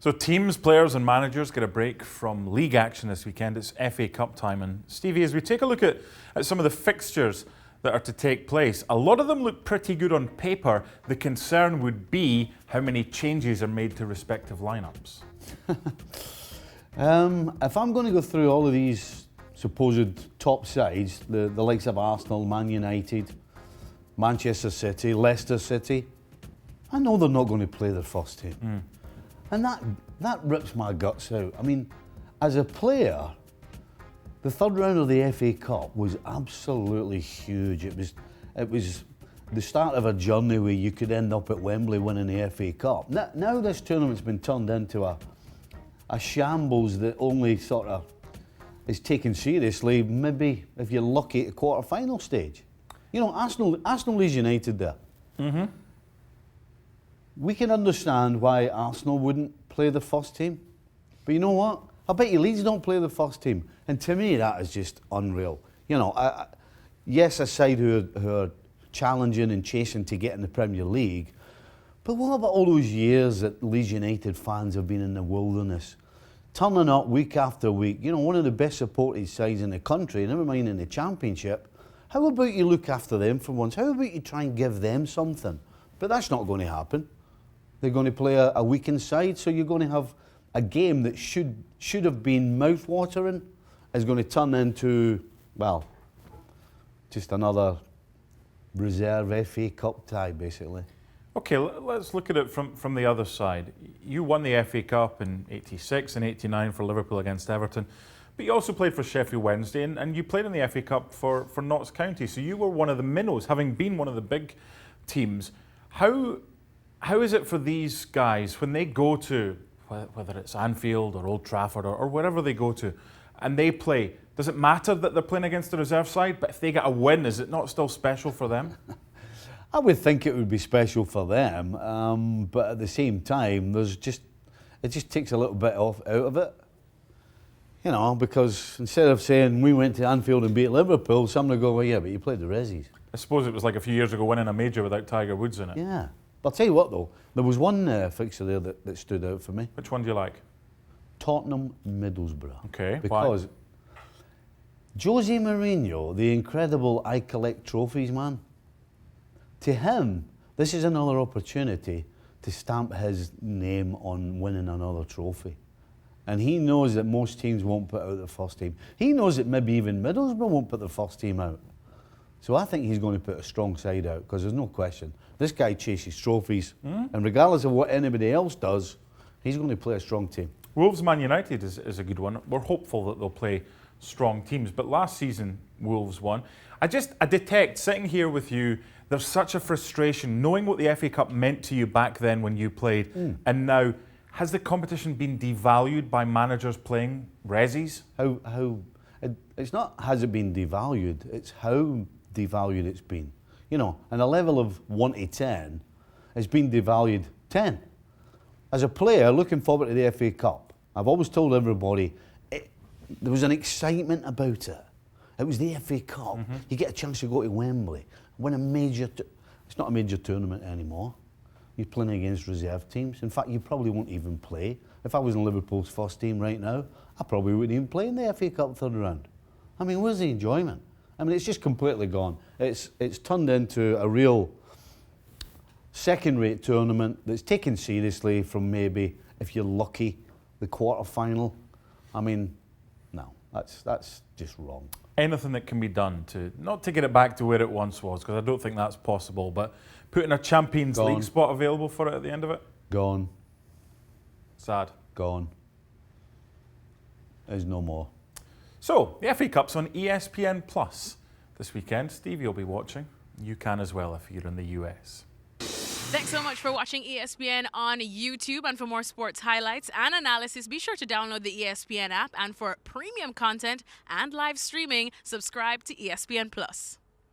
So teams, players and managers get a break from league action this weekend. It's FA Cup time. And Stevie, as we take a look at some of the fixtures that are to take place, a lot of them look pretty good on paper. The concern would be how many changes are made to respective lineups. If I'm going to go through all of these supposed top sides, the likes of Arsenal, Man United, Manchester City, Leicester City, I know they're not going to play their first team. And that rips my guts out. I mean, as a player, the third round of the FA Cup was absolutely huge. It was the start of a journey where you could end up at Wembley winning the FA Cup. Now this tournament's been turned into a shambles that only sort of is taken seriously, maybe if you're lucky at the quarter-final stage. You know, Arsenal Leeds United there. We can understand why Arsenal wouldn't play the first team. But you know what? I bet you Leeds don't play the first team. And to me, that is just unreal. You know, yes, a side who are challenging and chasing to get in the Premier League. But what about all those years that Leeds United fans have been in the wilderness? Turning up week after week. You know, one of the best supported sides in the country, never mind in the Championship. How about you look after them for once? How about you try and give them something? But that's not going to happen. They're going to play a weakened side, so you're going to have a game that should have been mouth-watering is going to turn into, well, just another reserve FA Cup tie, basically. Okay, let's look at it from the other side. You won the FA Cup in '86 and '89 for Liverpool against Everton, but you also played for Sheffield Wednesday and you played in the FA Cup for Notts County, so you were one of the minnows, having been one of the big teams. How is it for these guys when they go to, whether it's Anfield or Old Trafford or wherever they go to, and they play? Does it matter that they're playing against the reserve side? But if they get a win, is it not still special for them? I would think it would be special for them, but at the same time, it just takes a little bit out of it. You know, because instead of saying we went to Anfield and beat Liverpool, somebody go, well, yeah, but you played the Rezzies. I suppose it was like a few years ago winning a major without Tiger Woods in it. Yeah. But I'll tell you what, though, there was one fixture there that stood out for me. Which one do you like? Tottenham Middlesbrough. Okay, because Jose Mourinho, the incredible I collect trophies man, to him, this is another opportunity to stamp his name on winning another trophy. And he knows that most teams won't put out their first team. He knows that maybe even Middlesbrough won't put their first team out. So I think he's going to put a strong side out, because there's no question. This guy chases trophies, and regardless of what anybody else does, he's going to play a strong team. Wolves Man United is a good one. We're hopeful that they'll play strong teams, but last season Wolves won. I detect, sitting here with you, there's such a frustration knowing what the FA Cup meant to you back then when you played, and now, has the competition been devalued by managers playing Rezzies? It's not has it been devalued, it's how devalued it's been. You know, and a level of 1 to 10 has been devalued 10. As a player looking forward to the FA Cup, I've always told everybody there was an excitement about it. It was the FA Cup. You get a chance to go to Wembley, win a major. It's not a major tournament anymore. You're playing against reserve teams. In fact, you probably won't even play. If I was in Liverpool's first team right now, I probably wouldn't even play in the FA Cup third round. I mean, where's the enjoyment? I mean, it's just completely gone. It's turned into a real second-rate tournament that's taken seriously from maybe, if you're lucky, the quarter-final. I mean, no, that's just wrong. Anything that can be done not to get it back to where it once was, because I don't think that's possible, but putting a Champions League spot available for it at the end of it? Gone. Sad. Gone. There's no more. So, the FA Cup's on ESPN Plus this weekend. Stevie will be watching. You can as well if you're in the US. Thanks so much for watching ESPN on YouTube. And for more sports highlights and analysis, be sure to download the ESPN app. And for premium content and live streaming, subscribe to ESPN Plus.